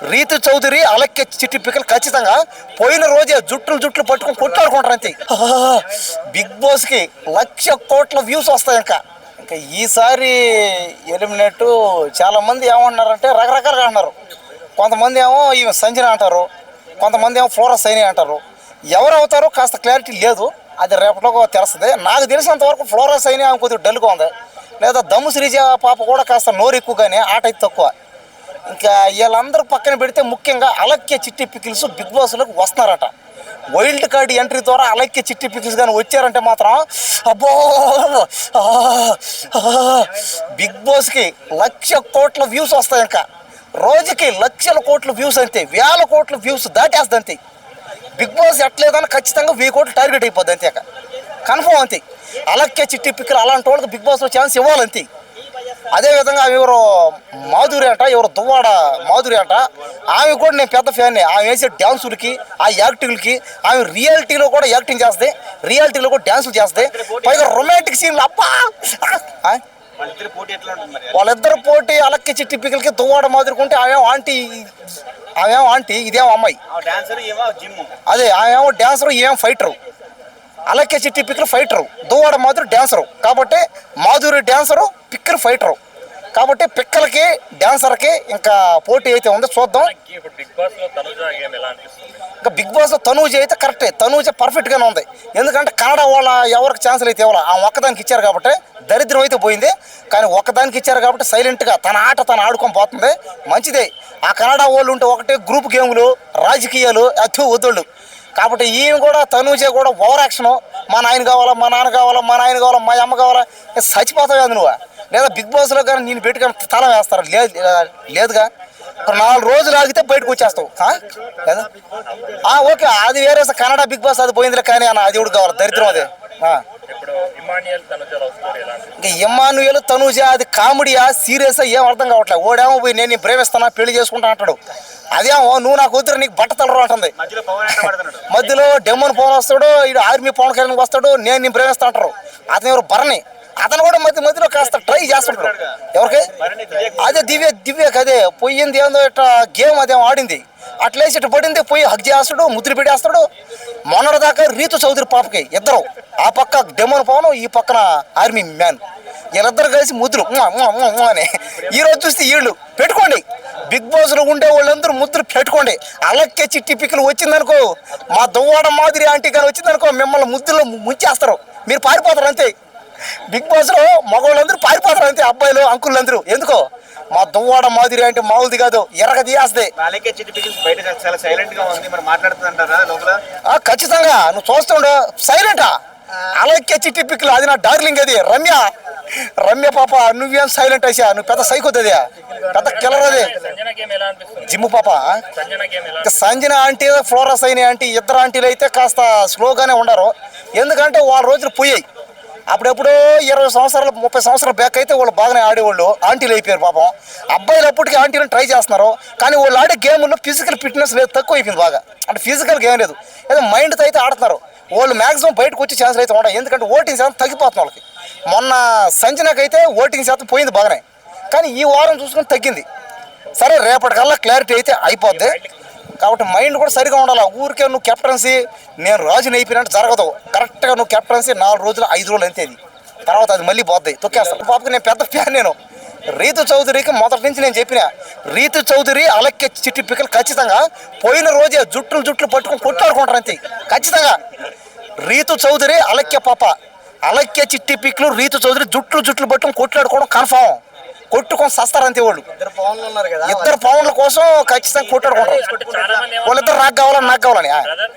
రీతు చౌదరి అలక్య చిట్టి పిక్కలు ఖచ్చితంగా పోయిన రోజే జుట్లు పట్టుకుని కొట్లాడుకుంటారు అంతే. బిగ్ బాస్కి 1,00,000 కోట్ల వ్యూస్ వస్తాయి. ఇంకా ఈసారి ఎలిమినేట్ చాలామంది ఏమన్నారంటే రకరకాలుగా అన్నారు. కొంతమంది ఏమో ఈమె సంజన అంటారు, కొంతమంది ఏమో ఫ్లోరా సైని అంటారు. ఎవరు అవుతారో కాస్త క్లారిటీ లేదు, అది రేపటిలో తెలుస్తుంది. నాకు తెలిసినంతవరకు ఫ్లోరా సైని ఆమె కొద్దిగా డల్గా ఉంది, లేదా దమ్ము శ్రీజ పాప కూడా కాస్త నోరు ఎక్కువగానే ఆట అయితే తక్కువ. ఇంకా వీళ్ళందరూ పక్కన పెడితే ముఖ్యంగా అలక్య చిట్టి పికిల్స్ బిగ్ బాస్లోకి వస్తున్నారట. వైల్డ్ కార్డ్ ఎంట్రీ ద్వారా అలక్య చిట్టి పికిల్స్ కానీ వచ్చారంటే మాత్రం అబ్బో బిగ్ బాస్కి 1,00,000 కోట్ల వ్యూస్ వస్తాయి. ఇంకా రోజుకి 1,00,000 కోట్ల వ్యూస్ అంతే, 1,000 కోట్ల వ్యూస్ దాటేస్తుంది అంతే. బిగ్ బాస్ ఎట్లేదని ఖచ్చితంగా 1,000 కోట్లు టార్గెట్ అయిపోద్ది అంతే. కన్ఫర్మ్ అంతే. అలక్య చిట్టి పిక్కలు అలాంటి వాళ్ళకి బిగ్ బాస్లో ఛాన్స్ ఇవ్వాలంతే. అదేవిధంగా ఎవరు మాధురి అంట, ఎవరు దువ్వాడ మాధురి అంట, ఆమె కూడా నేను పెద్ద ఫ్యాన్ని. ఆమె వేసే డ్యాన్సులకి, ఆ యాక్టింగ్లకి, ఆమె రియాలిటీలో కూడా యాక్టింగ్ చేస్తుంది, రియాలిటీలో కూడా డ్యాన్సులు చేస్తుంది. పైగా రొమాంటిక్ సీన్లు అబ్బా. వాళ్ళిద్దరు పోటీ అలక్కి చిట్టి పిక్కలకి దువ్వాడ మాధురికి ఉంటే ఆమె ఆంటీ ఇదేమో అమ్మాయి. అదే ఆమెమో డ్యాన్సరు, ఏమో ఫైటరు. అలక్య చిట్టి పిక్కలు ఫైటరు, దువ్వాడ మాధురి డ్యాన్సరు. కాబట్టి మాధురి డ్యాన్సరు, పిక్కలు ఫైటరు. కాబట్టి పిక్కలకి డ్యాన్సర్కి ఇంకా పోటీ అయితే ఉంది, చూద్దాం. ఇంకా బిగ్ బాస్లో తనూజ అయితే కరెక్టే, తనూజ పర్ఫెక్ట్గానే ఉంది. ఎందుకంటే కన్నడ వాళ్ళ ఎవరికి ఛాన్సులు అయితే ఇవ్వాలి, ఆ ఒక్కదానికి ఇచ్చారు కాబట్టి దరిద్రం అయితే పోయింది. కానీ ఒక్కదానికి ఇచ్చారు కాబట్టి సైలెంట్గా తన ఆట తను ఆడుకొని పోతుంది, మంచిదే. ఆ కన్నడ వాళ్ళు ఉంటే ఒకటే గ్రూప్ గేములు, రాజకీయాలు అతి వదళ్ళు. కాబట్టి ఈమె కూడా తనూజే కూడా ఓవర్ యాక్షన్, మా నాయన కావాలా, మా నాన్న కావాలా, మా నాయన కావాలా, మా అమ్మ కావాలా, చచ్చిపోతావు అది నువ్వు. లేదా బిగ్ బాస్లో కానీ నేను పెట్టుకొని తల వేస్తారు లేదుగా. 4 రోజులు ఆగితే బయటకు వచ్చేస్తావు కదా. ఓకే, అది వేరే కన్నడ బిగ్ బాస్ అది పోయిందిలే. కానీ అన్న అది కూడా కావాలి, దరిద్రం అదే. ఇంకా ఇమ్మానుయేల్ తనూజ అది కామెడీయా సీరియస్ ఏం అర్థం కావట్లేదు. ఓడేమో పోయి నేను ప్రేమిస్తానా పెళ్లి చేసుకుంటా అంటాడు, అదేమో నువ్వు నాకు వద్దు నీకు బట్ట తలరు అంటుంది. మధ్యలో డెమ్మన్ పవన్ వస్తాడు, ఇటు ఆర్మీ పవన్ కళ్యాణ్ వస్తాడు, నేను ప్రేమిస్తా అంటారు. అతను ఎవరు భరణి, అతను కూడా మధ్యలో కాస్త ట్రై చేస్తుంటాడు. ఎవరికి అదే దివ్యకి అదే పోయింది ఏందో ఇట్లా గేమ్ అదేమో ఆడింది, అట్లేసి ఇటు పడింది, పోయి హగ్ చేస్తాడు, ముద్ర పెట్టేస్తాడు. మొన్నటిదాకా రీతు చౌదరి పాపకి ఇద్దరు, ఆ పక్క డెమోన్ పవన్, ఈ పక్కన ఆర్మీ మ్యాన్, వీళ్ళిద్దరు కలిసి ముద్దులు అని. ఈరోజు చూస్తే వీళ్ళు పెట్టుకోండి, బిగ్ బాస్లో ఉండే వాళ్ళందరూ ముద్దులు పెట్టుకోండి. అలక్కే చిట్టి పిక్కలు వచ్చిందనుకో, మా దువ్వాడ మాదిరి ఆంటీ కానీ వచ్చిందనుకో, మిమ్మల్ని ముద్దులో ముంచేస్తారు, మీరు పారిపోతారు అంతే. బిగ్ బాస్లో మగవాళ్ళందరూ పారిపోతారు అంతే, అబ్బాయిలు అంకుళ్ళు అందరూ. ఎందుకో మా దువ్వాడ మాదిరి అంటే మామూలుది కాదు, ఎర్రగ తీయేస్తే. ఖచ్చితంగా నువ్వు చూస్తుండవు సైలెంటా. అలక్కే చిట్టి పిక్కలు అది నా డార్లింగ్, అది రమ్య పాప. నువ్వేం సైలెంట్ అయిసా, నువ్వు పెద్ద సైకోద్దది, పెద్ద కిల్లర్ అది. జిమ్ము పాప. Sanjana aunty, flora Saini aunty, ఇద్దరు ఆంటీలు అయితే కాస్త స్లోగానే ఉండరు. ఎందుకంటే వాళ్ళ రోజులు పోయాయి. అప్పుడెప్పుడో 20 సంవత్సరాలు 30 సంవత్సరాలు బ్యాక్ అయితే వాళ్ళు బాగానే ఆడేవాళ్ళు, ఆంటీలు అయిపోయారు పాపం. అబ్బాయిలు అప్పటికి ఆంటీలను ట్రై చేస్తున్నారు, కానీ వాళ్ళు ఆడే గేమ్లో ఫిజికల్ ఫిట్నెస్ లేదు, తక్కువ అయిపోయింది బాగా. అంటే ఫిజికల్ గేమ్ లేదు, ఏదో మైండ్తో అయితే ఆడుతున్నారు. వాళ్ళు మ్యాక్సిమం బయటకు వచ్చే ఛాన్సులు అయితే ఉంటాయి, ఎందుకంటే ఓటింగ్ శాతం తగ్గిపోతుంది వాళ్ళకి. మొన్న సంజనకైతే ఓటింగ్ శాతం పోయింది బాగానే, కానీ ఈ వారం చూసుకుని తగ్గింది. సరే రేపటికల్లా క్లారిటీ అయితే అయిపోద్ది. కాబట్టి మైండ్ కూడా సరిగా ఉండాలి. ఊరికే నువ్వు కెప్టెన్సీ నేను రాజుని అయిపోయినట్టు జరగదు. కరెక్ట్గా నువ్వు కెప్టెన్సీ 4 రోజులు 5 రోజులు అంతే, అది తర్వాత అది మళ్ళీ పోద్ది, తొక్కేస్తాను. పాపకి నేను పెద్ద ఫ్యాన్. నేను రీతు చౌదరికి మొదటి నుంచి నేను చెప్పిన, రీతు చౌదరి అలక్య చిట్టి పిక్కలు ఖచ్చితంగా పోయిన రోజే జుట్లు పట్టుకొని కొట్లాడుకుంటారు అంతే. ఖచ్చితంగా రీతు చౌదరి అలక్య పాప, అలక్య చిట్టి పిక్కలు రీతు చౌదరి జుట్లు పట్టుకొని కొట్లాడుకోవడం కన్ఫామ్. కొట్టుకొని సస్తారంతే వాళ్ళు. ఇద్దరు పవన్ల కోసం ఖచ్చితంగా కొట్లాడుకుంటారు. వాళ్ళిద్దరు నాకు కావాలని